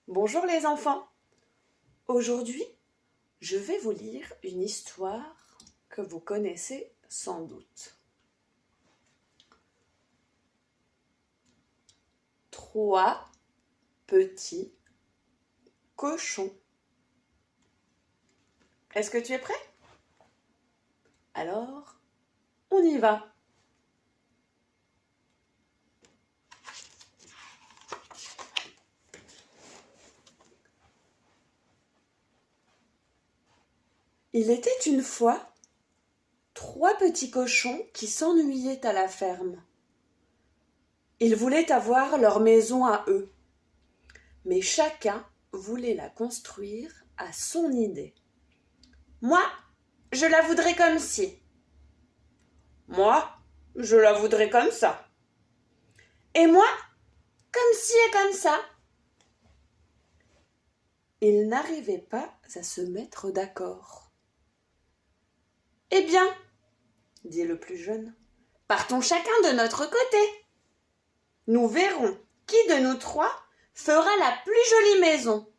Bonjour les enfants. Aujourd'hui, je vais vous lire une histoire que vous connaissez sans doute. Trois petits cochons. Est-ce que tu es prêt? Alors, on y va. Il était une fois trois petits cochons qui s'ennuyaient à la ferme. Ils voulaient avoir leur maison à eux, mais chacun voulait la construire à son idée. Moi, je la voudrais comme ci. Moi, je la voudrais comme ça. Et moi, comme ci et comme ça. Ils n'arrivaient pas à se mettre d'accord. Eh bien, dit le plus jeune, partons chacun de notre côté. Nous verrons qui de nous trois fera la plus jolie maison.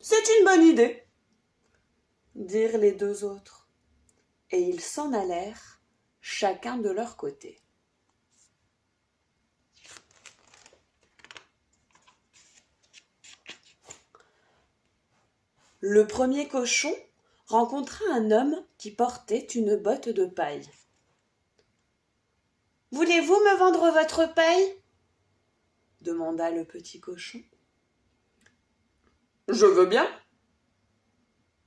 C'est une bonne idée, dirent les deux autres, et ils s'en allèrent, chacun de leur côté. Le premier cochon rencontra un homme qui portait une botte de paille. « Voulez-vous me vendre votre paille ?» demanda le petit cochon. « Je veux bien, »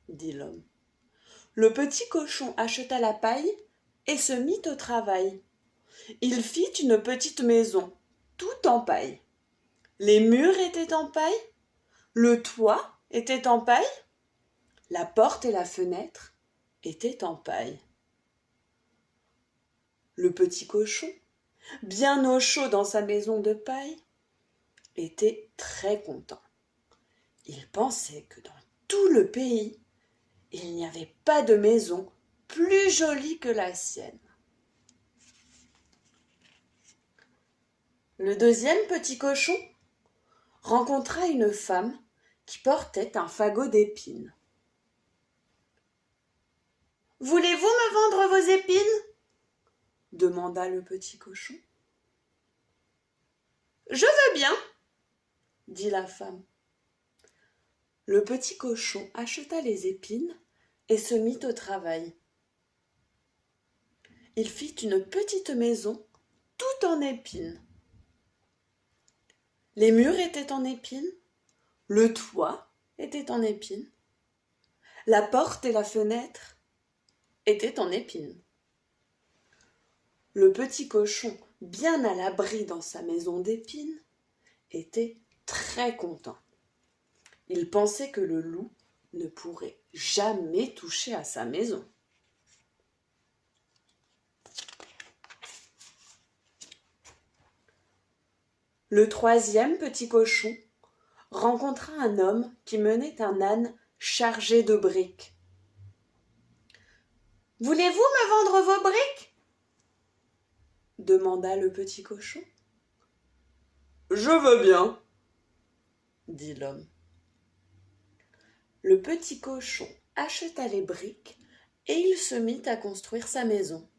dit l'homme. Le petit cochon acheta la paille et se mit au travail. Il fit une petite maison, toute en paille. Les murs étaient en paille, le toit était en paille, la porte et la fenêtre étaient en paille. Le petit cochon, bien au chaud dans sa maison de paille, était très content. Il pensait que dans tout le pays, il n'y avait pas de maison plus jolie que la sienne. Le deuxième petit cochon rencontra une femme qui portait un fagot d'épines. « Voulez-vous me vendre vos épines ?» demanda le petit cochon. « Je veux bien, » dit la femme. Le petit cochon acheta les épines et se mit au travail. Il fit une petite maison toute en épines. Les murs étaient en épines, le toit était en épines, la porte et la fenêtre étaient en épines. Le petit cochon, bien à l'abri dans sa maison d'épines, était très content. Il pensait que le loup ne pourrait jamais toucher à sa maison. Le troisième petit cochon rencontra un homme qui menait un âne chargé de briques. « Voulez-vous me vendre vos briques ?» demanda le petit cochon. « Je veux bien, » dit l'homme. Le petit cochon acheta les briques et il se mit à construire sa maison.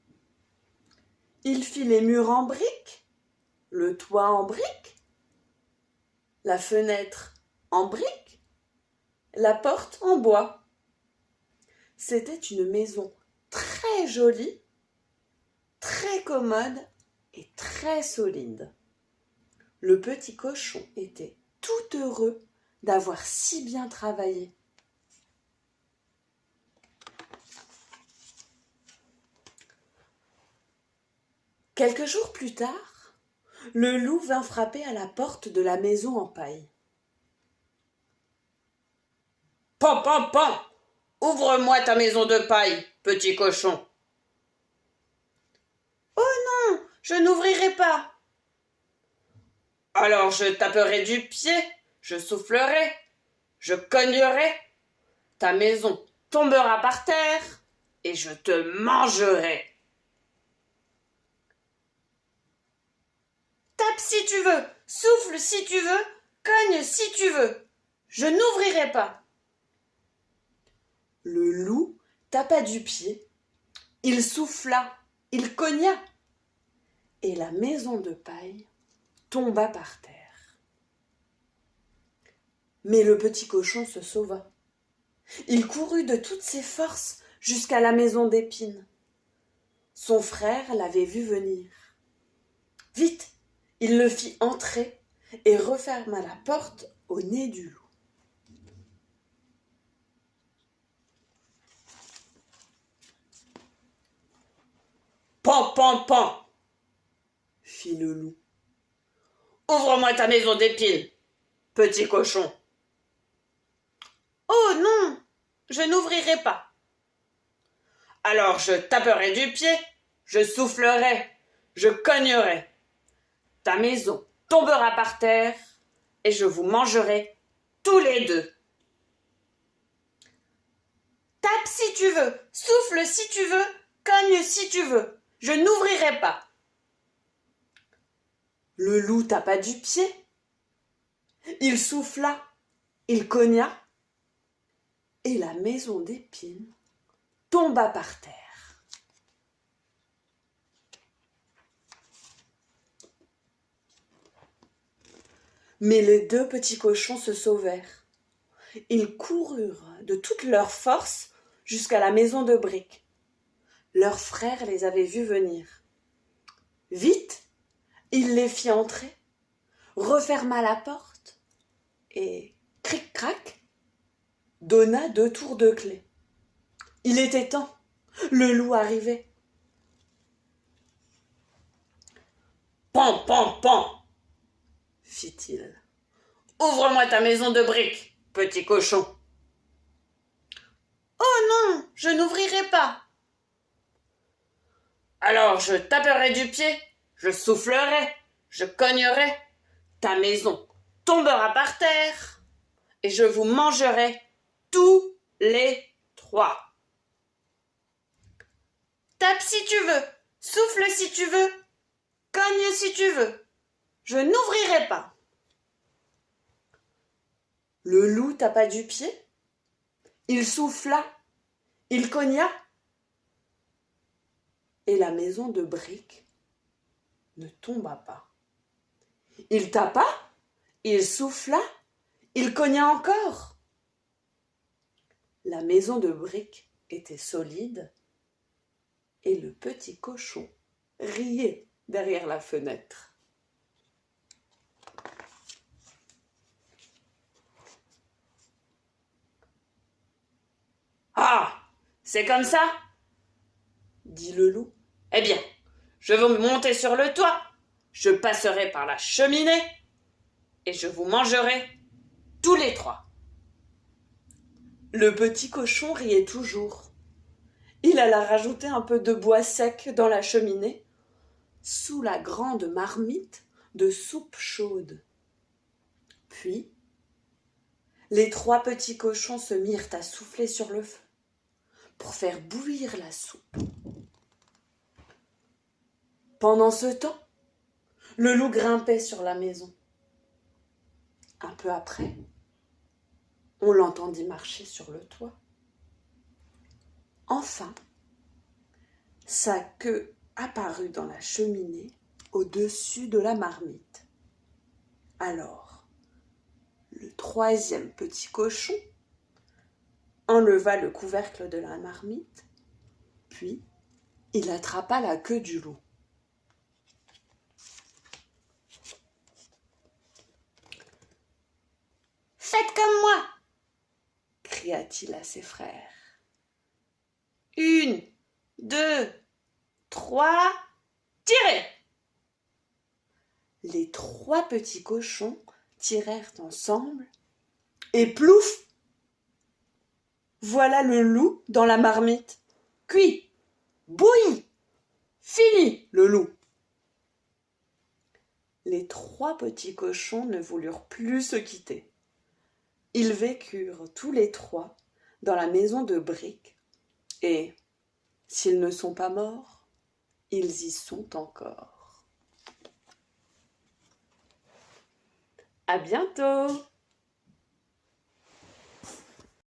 Il fit les murs en briques, le toit en briques, la fenêtre en briques, la porte en bois. C'était une maison très jolie, très commode et très solide. Le petit cochon était tout heureux d'avoir si bien travaillé. Quelques jours plus tard, le loup vint frapper à la porte de la maison en paille. « Pan, pan, pan ! Ouvre-moi ta maison de paille, petit cochon !»« Oh non, je n'ouvrirai pas !»« Alors je taperai du pied, je soufflerai, je cognerai, ta maison tombera par terre et je te mangerai. » « Tape si tu veux, souffle si tu veux, cogne si tu veux. Je n'ouvrirai pas. Le loup tapa du pied. Il souffla, il cogna. Et la maison de paille tomba par terre. Mais le petit cochon se sauva. Il courut de toutes ses forces jusqu'à la maison d'épines. Son frère l'avait vu venir. Vite, il le fit entrer et referma la porte au nez du loup. Pan, pan, pan, fit le loup. Ouvre-moi ta maison d'épines, petit cochon. Oh non, je n'ouvrirai pas. Alors je taperai du pied, je soufflerai, je cognerai. Ta maison tombera par terre et je vous mangerai tous les deux. Tape si tu veux, souffle si tu veux, cogne si tu veux. Je n'ouvrirai pas. Le loup tapa du pied. Il souffla, il cogna, et la maison d'épines tomba par terre. Mais les deux petits cochons se sauvèrent. Ils coururent de toute leur force jusqu'à la maison de briques. Leur frère les avait vus venir. Vite, il les fit entrer, referma la porte et, cric-crac, donna 2 tours de clé. Il était temps, le loup arrivait. Pan, pan, pan, fit-il. Ouvre-moi ta maison de briques, petit cochon. Oh non, je n'ouvrirai pas. Alors je taperai du pied, je soufflerai, je cognerai. Ta maison tombera par terre et je vous mangerai tous les 3. Tape si tu veux, souffle si tu veux, cogne si tu veux. Je n'ouvrirai pas. Le loup tapa du pied. Il souffla, il cogna. Et la maison de briques ne tomba pas. Il tapa, il souffla, il cogna encore. La maison de briques était solide et le petit cochon riait derrière la fenêtre. Ah, c'est comme ça, dit le loup. Eh bien, je vais monter sur le toit, je passerai par la cheminée et je vous mangerai tous les 3. Le petit cochon riait toujours. Il alla rajouter un peu de bois sec dans la cheminée, sous la grande marmite de soupe chaude. Puis, les 3 petits cochons se mirent à souffler sur le feu pour faire bouillir la soupe. Pendant ce temps, le loup grimpait sur la maison. Un peu après, on l'entendit marcher sur le toit. Enfin, sa queue apparut dans la cheminée au-dessus de la marmite. Alors, le 3e petit cochon enleva le couvercle de la marmite, puis il attrapa la queue du loup. Faites comme moi, cria-t-il à ses frères. 1, 2, 3, tirez! Les 3 petits cochons tirèrent ensemble et plouf! Voilà le loup dans la marmite. Cuit, bouilli, fini le loup. Les 3 petits cochons ne voulurent plus se quitter. Ils vécurent tous les 3 dans la maison de briques et, s'ils ne sont pas morts, ils y sont encore. À bientôt!